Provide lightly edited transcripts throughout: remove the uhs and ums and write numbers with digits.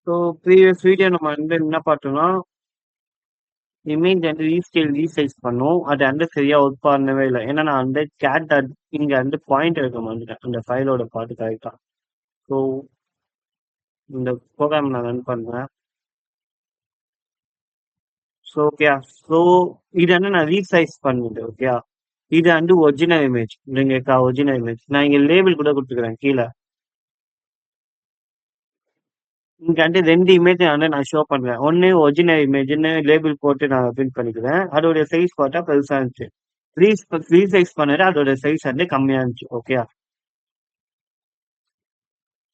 So previous video நம்ம வந்து என்ன பார்த்தோம்னா, இமேஜ் வந்து ரீஸ்கேல், ரீசைஸ் பண்ணோம். அது வந்து சரியா ஒர்க் பண்ணவே இல்ல. ஏன்னா நான் வந்து கேட் இங்க வந்து பாயிண்ட் எடுக்க மறந்துட்டேன். அந்த ஃபைலோட பார்ட் கரெக்ட்டா. ஸோ இந்த ப்ரோகிராம் நான் ரன் பண்றேன். ஸோ ஓகேயா. ஸோ இது வந்து நான் ரீசைஸ் பண்ணிட்டேன். ஓகேயா. இது வந்து ஒரிஜினல் இமேஜ். நீங்க ஒரிஜினல் இமேஜ். நான் இங்க லேபிள் கூட குடுத்துக்கிறேன் கீழ. இங்க வந்து 2 இமேஜ் வந்து நான் ஷோ பண்றேன். ஒண்ணு ஒரிஜினல் இமேஜ்ன்னு லேபிள் போட்டு நான் பிரிண்ட் பண்ணிக்கிறேன். அதோட சைஸ் பார்த்தா பெருசா இருந்துச்சு. ரீஸ் ரீசைஸ் பண்ணது அதோட சைஸ் வந்து கம்மியா இருந்துச்சு. ஓகேயா.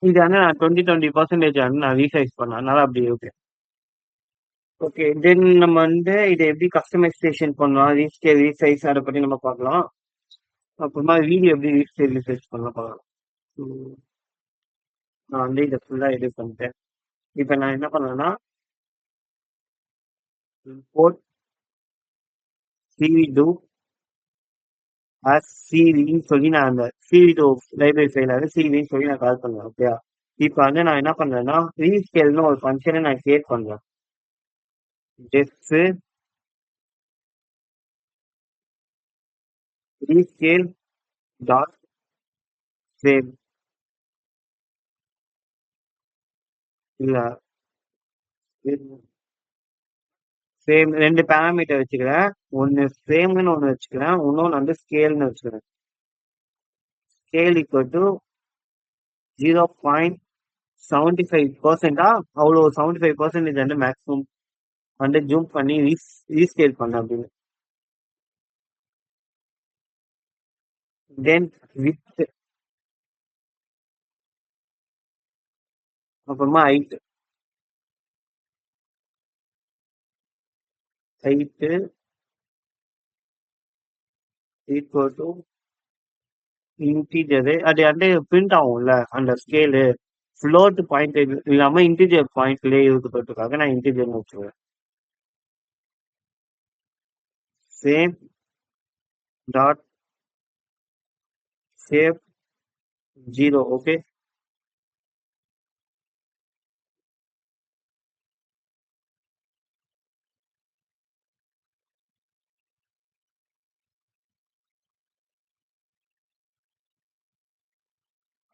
இது வந்து நான் 20% வந்து நான் ரீசைஸ் பண்ணேன். அதனால அப்படி இருக்கு. ஓகே. தென் நம்ம வந்து இதை எப்படி கஸ்டமைசேஷன் பண்ணலாம், ரீஸ்கேல், ரீசைஸ் அதை பத்தி நம்ம பார்க்கலாம். அப்புறமா வீடியோ எப்படி ரீஸ்கேல், ரீசைஸ் பண்ணலாம் பார்க்கலாம். உம் நான் வந்து இதை ஃபுல்லா எடிட் பண்ணிட்டேன். இப்போ நான் என்ன பண்ணேன்னா, import cv2 as cvன்னு சொல்லி நான் அந்த cv2 லைப்ரரி ஃபைல வந்து cvன்னு சொல்லி நான் கால் பண்ணுவேன். ஓகேயா. இப்போ வந்து நான் என்ன பண்றேன்னா, ரீஸ்கேல்னு ஒரு ஃபங்க்ஷனை நான் கிரியேட் பண்றேன். ஜஸ்ட் ரீஸ்கேல் டாட் சேவ் இல்ல சேம் 2 பேராமீட்டர் வச்சுக்கிறேன். ஒன்னு ஃப்ரேம்னு ஒன்னு வச்சுக்கிறேன். இன்னொன்னு வந்து ஸ்கேல்னு வச்சுக்கிறேன். ஸ்கேல் ஈக்குவல் டு 0.75% அவ்வளோ 75% வந்து மேக்ஸிமம் வந்து ஜூம் பண்ணி ரீஸ்கேல் பண்ண அப்படின்னு. தென் வித் அப்புறமா ஹைட்டு ஈக்குவல் டு இன்டீஜரு. அது வந்து பிரிண்ட் ஆகும்ல அந்த ஸ்கேலு. ஃப்ளோட் பாயிண்ட் இல்லாம இன்டீஜர் பாயிண்ட்லயே இருக்கிறதுக்காக நான் இன்டீஜர்னு வச்சுருவேன். Same dot save 0. ஓகே.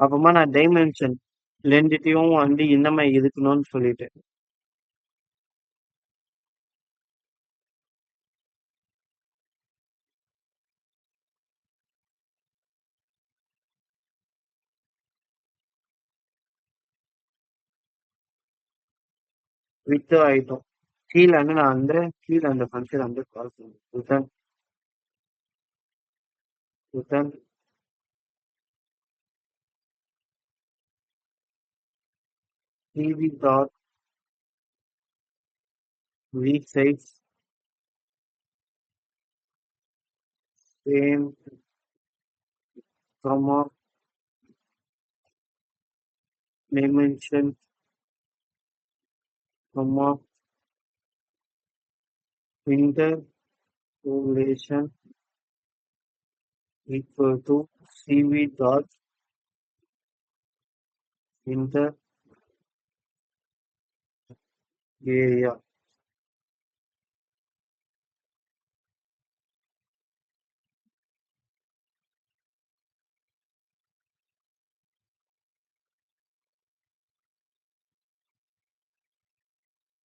அப்புறமா நான் டைமென்ஷன் ரெண்டுத்தையும் வந்து இந்த மாதிரி இருக்கணும்னு சொல்லிட்டு வித்து ஆயிட்டோம். கீழே வந்து நான் வந்து கீழே அந்த ஃபங்க்ஷன் வந்து கால் பண்ணுவேன். Return return TV dot resize same comma dimension comma interpolation equal to cv dot inter area.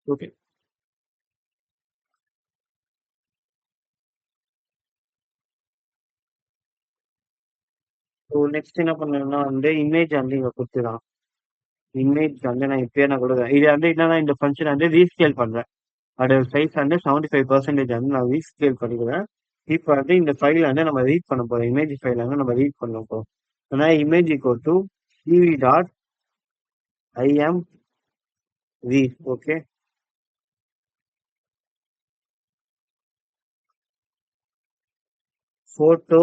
Okay. So next என்ன பண்ணணும்னா வந்து இமேஜ் வந்து இங்க கொடுத்துதான். இமேஜ் வந்து நான் இப்பயே நான் கொடுக்குறேன். இது வந்து என்னன்னா இந்த ஃபங்க்ஷன் வந்து ரீஸ்கேல் பண்றேன். அதோட சைஸ் வந்து 75% வந்து நான் ரீஸ்கேல் பண்ணிக்கிறேன். இப்போ வந்து இந்த ஃபைல் வந்து நம்ம ரீட் பண்ண போறோம். இமேஜ் ஃபைல் வந்து நம்ம ரீட் பண்ண போறோம். அதனால image equal to CV dot IM read. Okay. Photo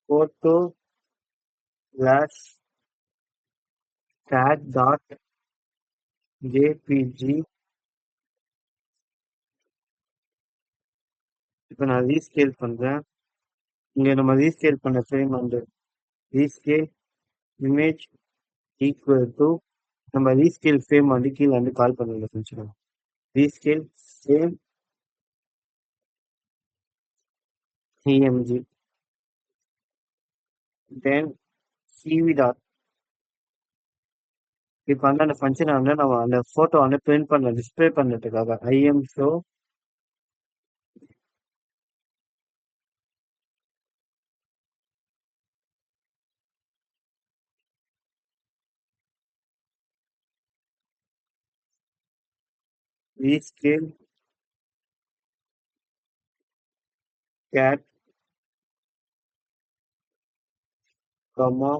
photo slash cat dot jpg இப்போ நான் ரீஸ்கேல் பண்றேன். இங்க நம்ம ரீஸ்கேல் பண்ண ஃப்ரேம் வந்து ரீஸ்கேல் இமேஜ் ஈக்குவல் டு நம்ம ரீஸ்கேல் ஃப்ரேம் வந்து கீழே வந்து கால் பண்ணல ஃபங்க்ஷன் ரீஸ்கேல் ஃப்ரேம் இஎம்ஜி தென் சிவி டாட் இப்போ வந்து அந்த ஃபங்க்ஷனை வந்து நம்ம அந்த ஃபோட்டோ வந்து பிரிண்ட் பண்ண டிஸ்பிளே பண்ணுறதுக்காக ஐஎம் ஷோ ரீஸ்கேல் கேட் comma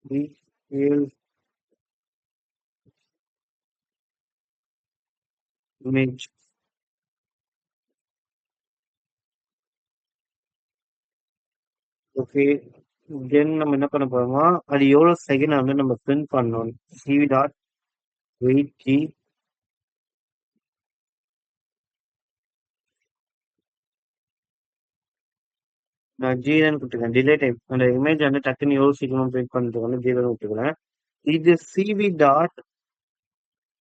rescale image okay then நம்ம என்ன பண்ண போறோமா அது எவ்வளோ செகண்ட் வந்து நம்ம பிரிண்ட் பண்ணணும் சிவி டாட் வெயிட் ஜி நான் ஜீரோன்னு கொடுத்துருக்கேன் டிலே டைம் அந்த இமேஜ் வந்து டக்குன்னு எவ்வளோ சீக்கிரம் பிரிண்ட் பண்ணுறதுக்கு வந்து ஜீரோன்னு கொடுத்துருக்கேன் இது CV dot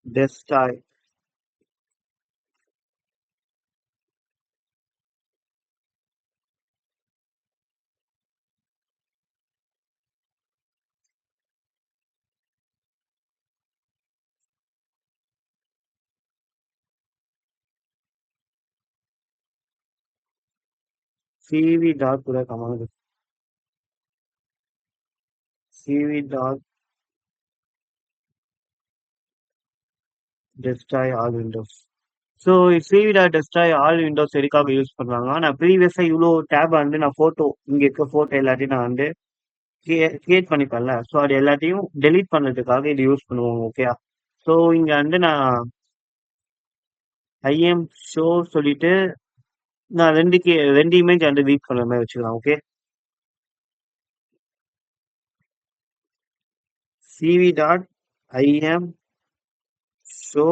destroy CV dot கூட command CV dot destroy all windows so CV dot destroy all windows எதுக்காக யூஸ் பண்ணுறாங்க நான் ப்ரீவியஸாக இவ்வளோ டேப் வந்து நான் ஃபோட்டோ இங்கே இருக்க ஃபோட்டோ எல்லாத்தையும் நான் வந்து கிரியேட் பண்ணிப்பேன்ல ஸோ அது எல்லாத்தையும் டெலீட் பண்ணுறதுக்காக இது யூஸ் பண்ணுவோம் ஓகே ஸோ இங்கே வந்து நான் ஐஎம் ஷோ சொல்லிட்டு நான் ரெண்டு இமேஜ் வந்து வீக் பண்ணுற மாதிரி வச்சுக்கலாம் okay CV dot IM show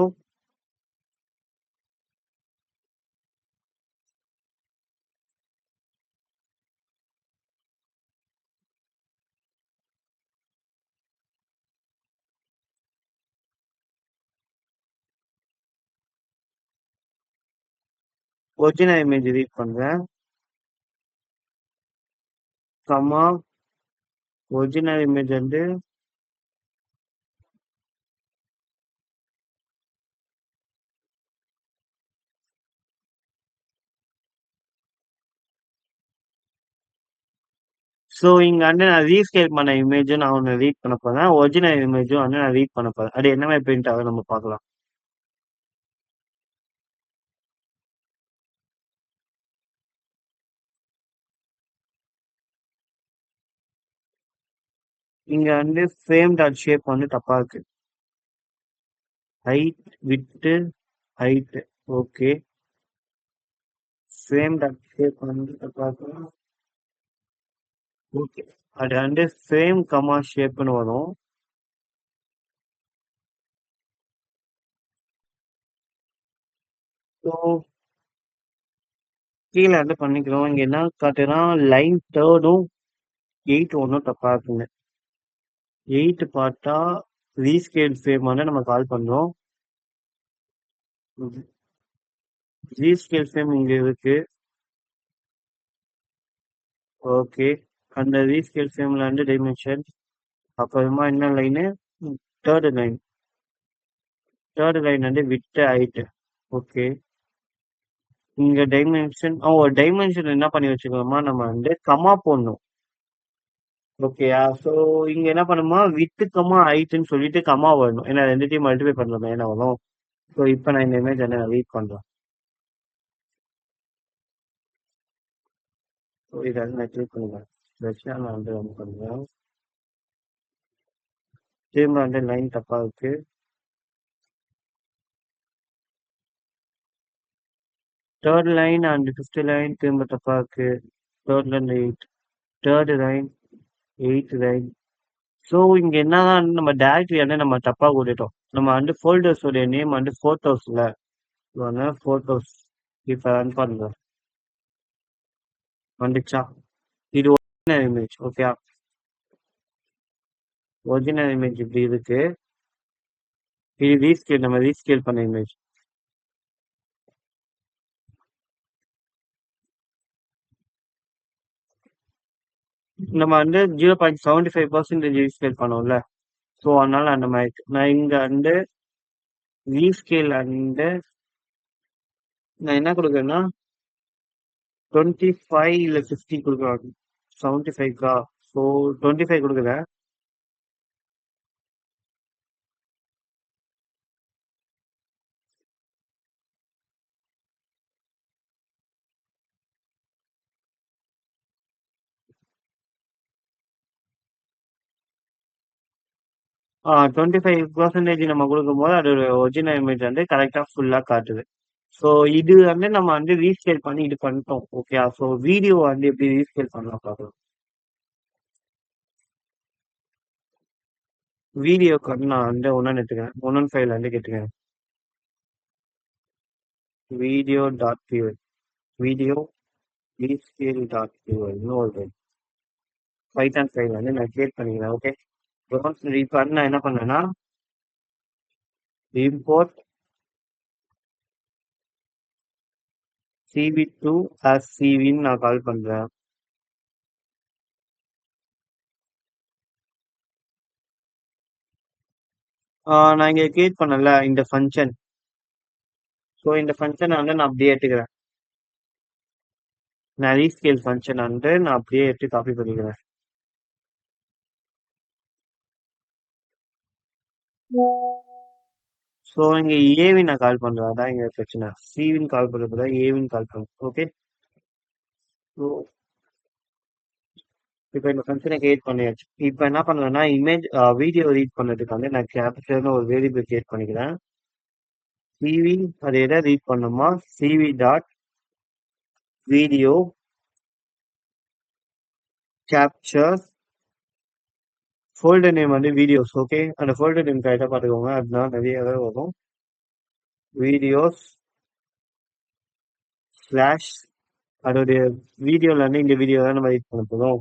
original image read பண்ணுறேன் கமா ஒரிஜினல் இமேஜ் வந்து ஸோ இங்கே வந்து நான் ரீஸ்கேல் பண்ண இமேஜும் நான் ஒன்று ரீட் பண்ண போகிறேன் ஒரிஜினல் இமேஜும் வந்து நான் ரீட் பண்ண போகிறேன் அது என்ன மாதிரி பிரிண்ட் ஆகும் நம்ம பார்க்கலாம் இங்கே வந்து ஃப்ரேம் டாட் ஷேப் வந்து தப்பாக இருக்கு ஹைட் விட்டு height okay frame dot shape வந்து தப்பாக இருக்கு ஓகே அது வந்து ஃப்ரேம் கமா ஷேப்னு வரும் ஸோ கீழே வந்து பண்ணிக்கிறோம் இங்கே என்ன காட்டுனா லைன் தேர்டும் 8 ஒன்றும் தப்பாக இருக்குங்க 8 பார்த்தா ரீஸ்கேல் ஃப்ரேம் வந்து நம்ம கால் பண்ணுறோம் ரீஸ்கேல் ஃப்ரேம் இங்கே இருக்கு ஓகே அந்த ரீஸ்கேல் ஃப்ரேமில் வந்து டைமென்ஷன் அப்புறமா என்ன லைனு தேர்டு லைன் வந்து விட்டு ஹைட்டு ஓகே இங்க டைமென்ஷன் டைமென்ஷன் என்ன பண்ணி வச்சுக்கோமா நம்ம வந்து கமா போடணும் ஓகேயா ஸோ இங்க என்ன பண்ணுமா வித்து கமா ஹைட்டுன்னு சொல்லிட்டு கமா வரணும் ஏன்னா ரெண்டுத்தையும் மல்டிப்ளை பண்ணலாமே என்ன வரும் ஸோ இப்போ நான் இந்த இமேஜ் என்ன ரீட் பண்றேன் ஸோ இதை வந்து நான் கிளிக் பண்ணுறேன் வச்சு நான் வந்து ரன் பண்ணுறேன் திரும்ப வந்து லைன் தப்பா இருக்கு third line and fifth line திரும்ப தப்பா இருக்கு third line 8 third line 8th line so இங்க என்னதான் நம்ம டேரக்டரி வந்து நம்ம தப்பா கொடுத்துட்டோம் நம்ம வந்து ஃபோல்டர்ஸோட நேம் வந்து ஃபோட்டோஸ்ல போட்டோஸ் இப்ப ரன் பண்ணுங்க. வந்துச்சா? இது original image. Okay, original image இப்படி இருக்கு. இது ரீஸ்கேல், நம்ம ரீஸ்கேல் பண்ண இமேஜ். நம்ம வந்து 0.75% ரீஸ்கேல் பண்ணோம்ல. ஸோ அதனால அந்த மாதிரி நான் இங்க வந்து ரீஸ்கேல் வந்து நான் என்ன கொடுக்குறேன்னா 25 இல்லை 50 கொடுக்குறேன். 75கா? ஸோ 25 கொடுக்குறேன். ஆ 25% நம்ம கொடுக்கும்போது அதோட ஒரிஜினல் இமேஜ் வந்து கரெக்டாக ஃபுல்லாக காட்டுது. ஸோ இது வந்து நம்ம வந்து ரீஸ்கேல் பண்ணி இது பண்ணிட்டோம். ஓகே, ஸோ வீடியோ வந்து எப்படி ரீஸ்கேல் பண்ணலாம் பார்க்கலாம். வீடியோக்கு வந்து நான் வந்து ஒன்று எடுத்துக்கிறேன், ஒன்று ஃபைல் வந்து கேட்டுக்கிறேன். வீடியோ டாட் பியூ, வீடியோ ரீஸ்கேல் டாட் பியூ இன்னொரு பைத்தான் ஃபைல் வந்து நான் கிரியேட் பண்ணிக்கிறேன். ஓகே, இப்போ வந்து நான் என்ன பண்ணேன்னா import cv2 as cvன்னு நான் கால் பண்றேன். நான் இங்க கிரியேட் பண்ணல இந்த ஃபங்க்ஷன். ஸோ இந்த ஃபங்க்ஷனை வந்து நான் அப்படியே எடுத்துக்கிறேன். நான் ரீஸ்கேல் ஃபங்க்ஷன் வந்து நான் அப்படியே எடுத்து காப்பி பண்ணிக்கிறேன். ஸோ இங்க ஏவின் நான் கால் பண்றேன், அதான் இங்க பிரச்சனை. சிவின் கால் பண்றது தான் ஏவின் கால் பண்ணுறேன். ஓகே, ஸோ இப்போ இந்த ஃபங்க்ஷனை கிரியேட் பண்ணியாச்சு. இப்போ என்ன பண்ணுறேன்னா இமேஜ் வீடியோ ரீட் பண்ணதுக்கு வந்து நான் கேப்சர்னு ஒரு வேரியபிள் கிரியேட் பண்ணிக்கிறேன். சிவி அது எதை ரீட் பண்ணுமா, CV dot video capture, folder name வந்து வீடியோஸ். ஓகே, அந்த ஃபோல்டர் நேம் கரெக்டாக பார்த்துக்கோங்க, அதுதான் நிறையவே வரும். வீடியோஸ் ஸ்லாஷ் அதோடைய வீடியோல இருந்து இந்த வீடியோ தான் நம்ம எடிட் பண்ண போகிறோம்.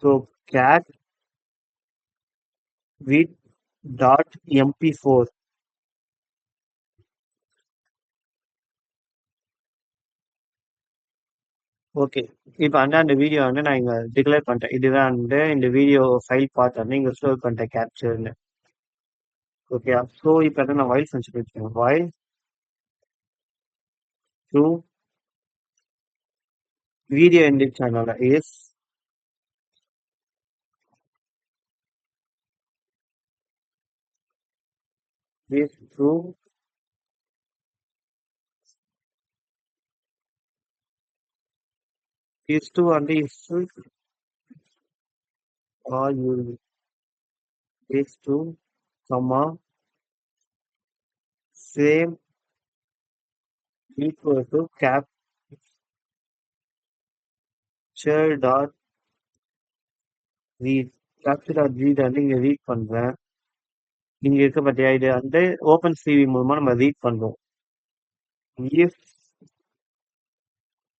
So cat with dot MP4. Okay, இப்போ வந்து அந்த வீடியோ வந்து நான் இங்கே டிக்ளேர் பண்ணிட்டேன். இதுதான் வந்து இந்த வீடியோ ஃபைல் பார்த்து வந்து இங்கே ஸ்டோர் பண்ணிட்டேன் கேப்சர்னு. ஓகே, ஸோ இப்போ வந்து நான் வைல் ஃபங்க்ஷன் வச்சுக்கேன். வைல் டு வீடியோ எண்டிட் channel is true is to வந்து is or you is to comma same equal to capture dot read. capture dot read வந்து இங்க ரீட் பண்றேன். இங்க இருக்க பத்தியா, இது வந்து ஓப்பன் சிவி மூலமா நம்ம ரீட் பண்றோம். if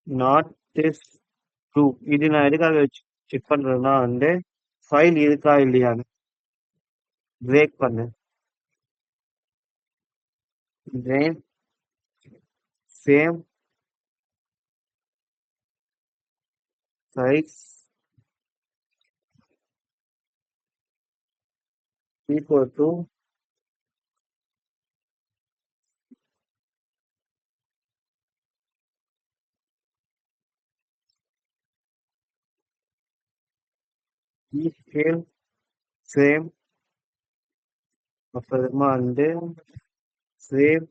not this true, இது நான் எதுக்காக செக் பண்றேன்னா வந்து ஃபைல் இருக்கா இல்லையான்னு பிரேக் பண்ணு. then same size equal to scale same, அப்புறமா வந்து same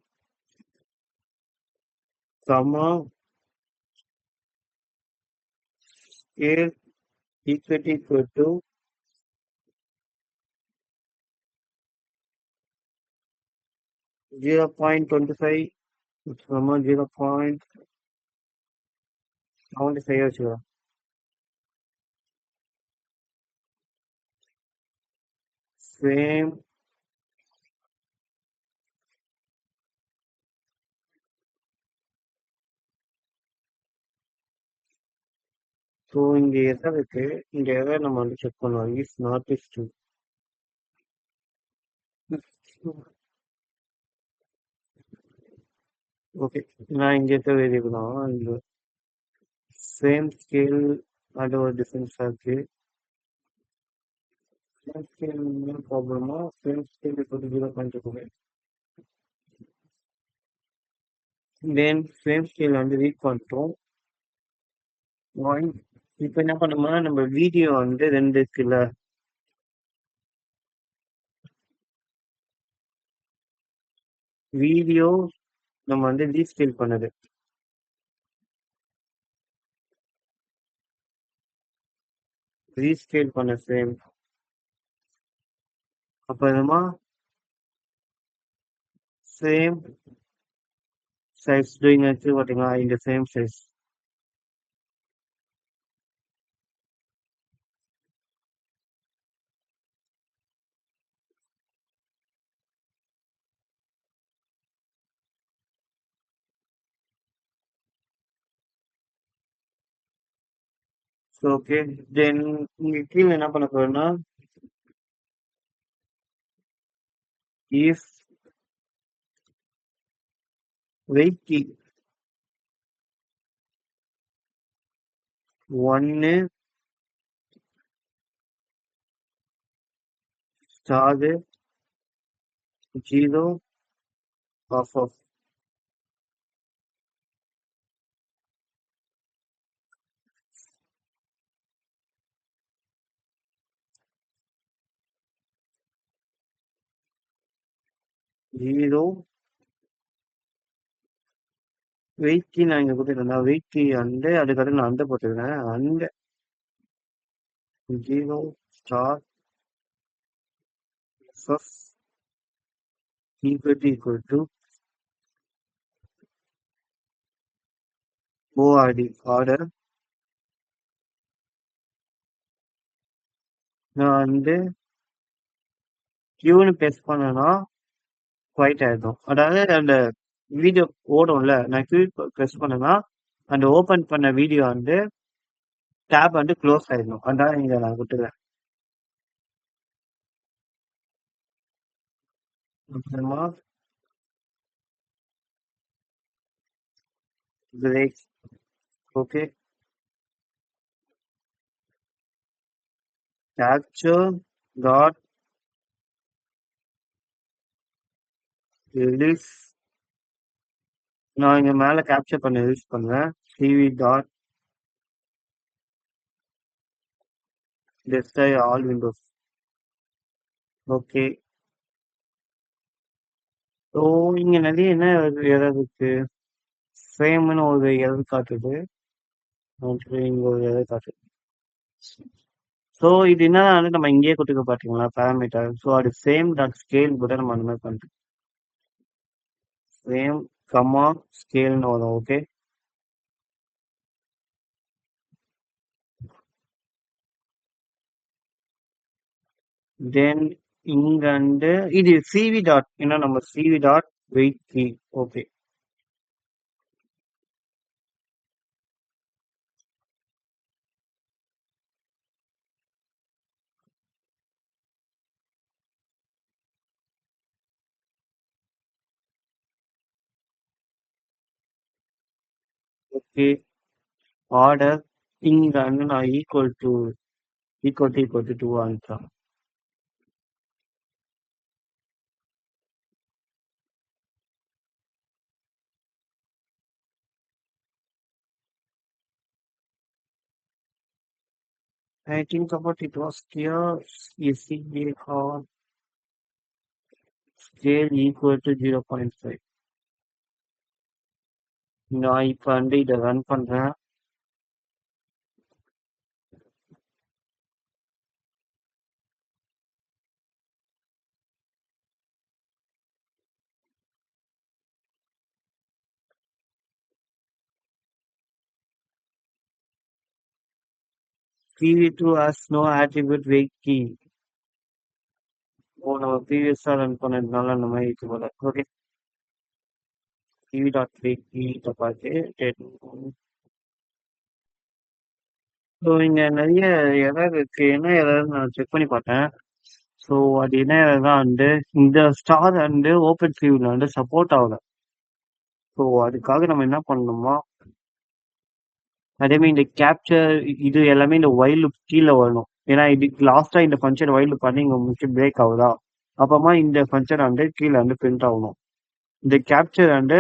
comma scale equal to 0.25 comma 0.75 வச்சுக்கலாம். same ஸோ இங்க எரர் இருக்கு. இந்த எரர் நம்ம வந்து செக் பண்ணுவோம். Is not is true. Okay. நான் இங்க இருக்க வேரியபிள் தான். இந்த சேம் ஸ்கேல் அது ஒரு டிஃபரன்ஸா இருக்கு. சேம் ஸ்கேல் ப்ராப்ளமா சேம் ஸ்கேல் இப்போ 0.2. தென் சேம் ஸ்கேல் வந்து ரீட் பண்ணிட்டோம். இப்போ என்ன பண்ணோம்னா நம்ம வீடியோ வந்து 2 இருக்குல்ல, வீடியோ நம்ம வந்து ரீஸ்கேல் பண்ணது. ரீஸ்கேல் பண்ண ஃப்ரேம். அப்புறமா சேம் சைஸ் டூயிங் வச்சு பார்த்தீங்களா, இந்த சேம் சைஸ். ஓகே. தென் இங்க கீழே என்ன பண்ண போறோம்னா if wait key 1 star 0 off 0 wait key நான் இங்க கொடுத்துருந்தேன். வெயிட் கீ வந்து அதுக்கடுத்து நான் அந்த போட்டுக்கிறேன். அந்த 0 star FF equal to ORD order. நான் வந்து கியூன்னு பேஸ்ட் பண்ணேன்னா குவைட் ஆயிடும். அதாவது அந்த வீடியோ ஓடும்ல, நான் கியூ ப்ரெஸ் பண்ணேன்னா அந்த ஓபன் பண்ண வீடியோ வந்து டேப் வந்து க்ளோஸ் ஆயிடும். அதான் இங்க நான் விட்டுறேன். அப்புறமா break. Okay. Capture dot release. நான் இங்க மேல கேப்சர் பண்ண யூஸ் பண்றேன். CV dot destroy all windows. Okay. So இங்க நிறைய என்ன எரர் இருக்கு. ஃப்ரேம்னு ஒரு எரர் காட்டுது. இங்க ஒரு எரர் காட்டுது. ஸோ இது என்ன வந்து நம்ம இங்கேயே கொடுத்துக்க பார்த்தீங்களா பேராமீட்டர். ஸோ அது சேம் டாட் ஸ்கேல் கூட நம்ம அந்த மாதிரி பண்ணிட்டு சேம் கமா ஸ்கேல்னு வரும். ஓகே. தென் இங்க வந்து இது சிவி டாட் ஏன்னா நம்ம CV dot wait key. Okay. Okay. Order இங்க வந்து நான் equal to 2 answer. I think about it was clear. ECA or scale equal to 0.5. நான் இப்போ வந்து இதை ரன் பண்றேன். CV2 has no attribute weight key. ஓ நம்ம ப்ரீவியஸா ரன் பண்ணதுனால அந்த மாதிரி இருக்கு போல. Okay. CV dot weight key பார்த்து ஸோ இங்க நெறைய எரர் இருக்கு. என்ன எரர்ன்னு நான் செக் பண்ணி பார்த்தேன். ஸோ அது என்ன எரர்னா வந்து, இந்த ஸ்டார் வந்து ஓப்பன்ஃபியூல வந்து சப்போர்ட் ஆகல. ஸோ அதுக்காக நம்ம என்ன பண்ணணுமா, அதேமாரி இந்த கேப்ச்சர் இது எல்லாமே இந்த வைல் லூப் கீழ வரணும். ஏன்னா இது லாஸ்ட்டா இந்த ஃபங்ஷன் வைல் லூப் பண்ணி இங்க முடிச்சு பிரேக் ஆகுதா, அப்புறமா இந்த ஃபங்ஷன் வந்து கீழ வந்து பிரிண்ட் ஆகணும். இந்த கேப்ச்சர் வந்து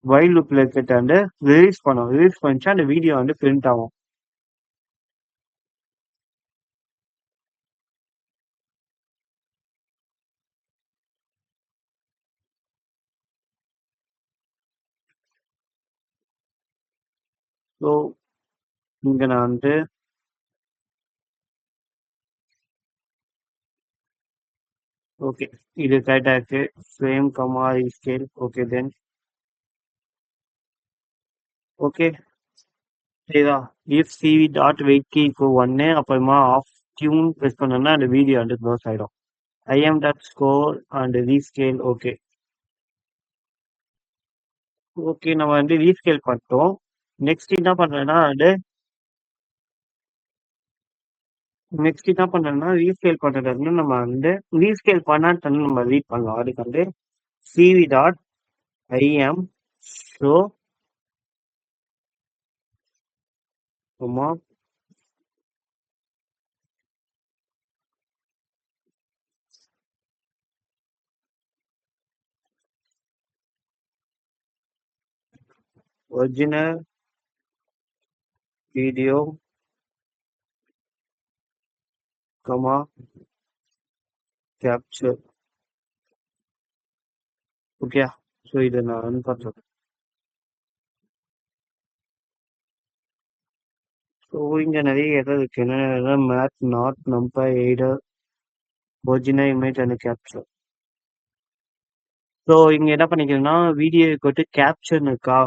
வைல் லூப்ல இருக்கிறத வந்து ரிலீஸ் பண்ணணும். ரிலீஸ் பண்ணிச்சா அந்த வீடியோ வந்து பிரிண்ட் ஆகும். ஸோ இங்க நான் வந்து ஓகே. இது கரெக்ட்டா இருக்கு. Frame, rescale. Okay then. Okay. சரிதா? If CV dot wait key இப்போ 1 அப்புறமா ஆஃப் டியூன் பிரஸ் பண்ணோம்னா அந்த வீடியோ வந்து க்ளோஸ் ஆயிடும். ஐஎம் டாட் ஸ்கோர் அண்ட் ரீஸ்கேல். ஓகே. ஓகே நம்ம வந்து ரீஸ்கேல் பண்ணிட்டோம். நெக்ஸ்ட் என்ன பண்றேன்னா வந்து ரீஸ்கேல் பண்றது வந்து நம்ம வந்து ரீஸ்கேல் பண்ணான்னு நம்ம ரீட் பண்ணலாம். அதுக்கு வந்து CV dot IM show original video comma capture. Okay. So இதை நான் ரன் பண்றேன். ஸோ இங்க நிறைய எதாவது இருக்கு. என்ன math not number either original image and capture. So இங்க என்ன பண்ணிக்கிறேன்னா வீடியோ போட்டு கேப்சர்னு இருக்கா,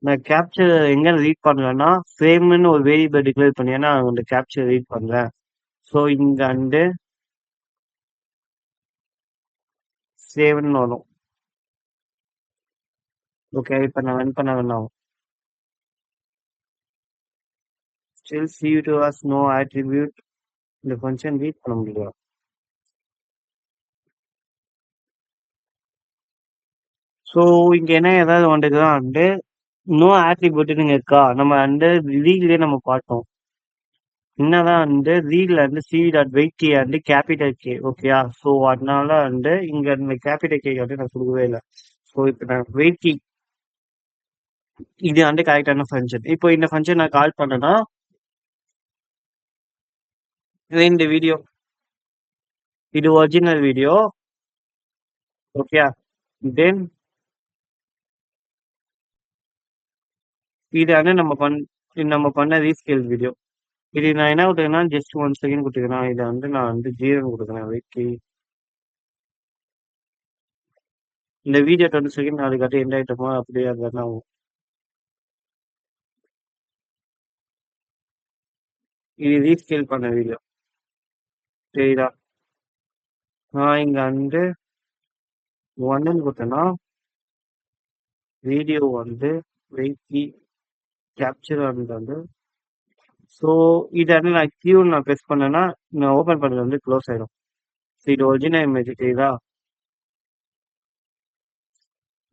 நான் கேப்சர் எங்க ரீட் பண்றேன்னா ஃப்ரேம்னு ஒரு வேரியபிள் டிக்ளேர் பண்ணி நான் அந்த கேப்சர் ரீட் பண்றேன். ஸோ இங்க வந்து சேவ்னு வரும். ஓகே இப்போ நான் ரன் பண்ண வேணாம். Still CO2 has no attribute. இந்த ஃபங்க்ஷன் ரீட் பண்ண முடியல. ஸோ இங்க என்ன ஏதாவது வந்துதான் வந்து நோ ஆட்ரிபியூட்னு இருக்கா, நம்ம வந்து ரீல்லே நம்ம பார்த்தோம். என்னதான் வந்து ரீல்ல வந்து சிவி டாட் வெயிட் கே வந்து கேபிட்டல் கே. ஓகேயா? ஸோ அதனால வந்து இங்க இந்த கேபிட்டல் கே வந்து நான் கொடுக்கவே இல்லை. ஸோ இப்போ நான் வெயிட் கீ இது வந்து கரெக்டான ஃபங்க்ஷன். இப்போ இந்த ஃபங்க்ஷன் நான் கால் பண்ணேன்னா இந்த வீடியோ இது ஒரிஜினல் வீடியோ. ஓகே தென் இது வந்து நம்ம பண்ண ரீஸ்கேல் வீடியோ. இது நான் என்ன கொடுத்துருக்கேன்னா ஜஸ்ட் 1 செகண்ட் கொடுத்துருக்கேன். இதை வந்து நான் வந்து 0 கொடுக்குறேன். வெயிட் இந்த வீடியோ 20 செகண்ட் அதுக்காட்டி எந்த ஐட்டமோ அப்படியே அது என்ன ஆகும். இது ரீஸ்கேல் பண்ண வீடியோ. சரிதா? நான் இங்க வந்து 1 கொடுத்தேன்னா வீடியோ வந்து வெயிட் கேப்சர் வந்து ஸோ இதை வந்து நான் கியூன்னு நான் ப்ரெஸ் பண்ணேன்னா நான் ஓப்பன் பண்ணது வந்து க்ளோஸ் ஆயிடும். ஸோ இது ஒரிஜினல் இமேஜ். சரிதா?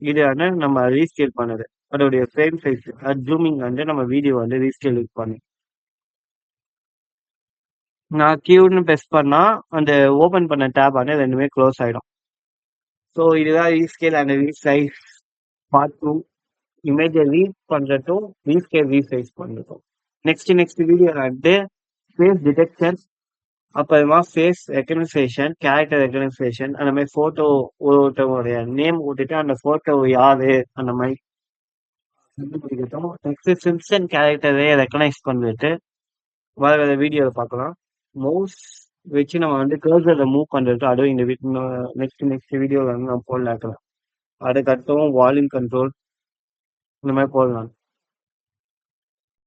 இது வந்து நம்ம ரீஸ்கேல் பண்ணது அதோடைய ஃப்ரேம் சைஸ் ஜூமிங் வந்து நம்ம வீடியோ வந்து ரீஸ்கேல் பண்ணி நான் கியூன்னு ப்ரெஸ் பண்ணா அந்த ஓப்பன் பண்ண டேப் வந்து ரெண்டுமே க்ளோஸ் ஆயிடும். ஸோ இதுதான் ரீஸ்கேல் அண்ட் ரீசைஸ் பார்ட் 2. இமேஜை ரீட் பண்றதும் ரீஸ்கேல் ரீசைஸ் பண்றதும். நெக்ஸ்ட் வீடியோ வந்து ஃபேஸ் டிடெக்ஷன், அப்புறமா ஃபேஸ் ரெகனைசேஷன், கேரக்டர் ரெகனைசேஷன், அந்த மாதிரி போட்டோ ஒருத்தவங்களுடைய நேம் விட்டுட்டு அந்த போட்டோ யாரு அந்த மாதிரி கண்டுபிடிக்கட்டும். நெக்ஸ்ட் சிம்சன் கேரக்டரை ரெகனைஸ் பண்ணிட்டு வர வீடியோவை பார்க்கலாம். மவுஸ் வச்சு நம்ம வந்து கர்சரை மூவ் பண்றது அதுவும் இந்த நெக்ஸ்ட் வீடியோவில் வந்து நம்ம போடலாம். அதுக்கடுத்தும் வால்யூம் கண்ட்ரோல் இந்த மாதிரி போடலாம்.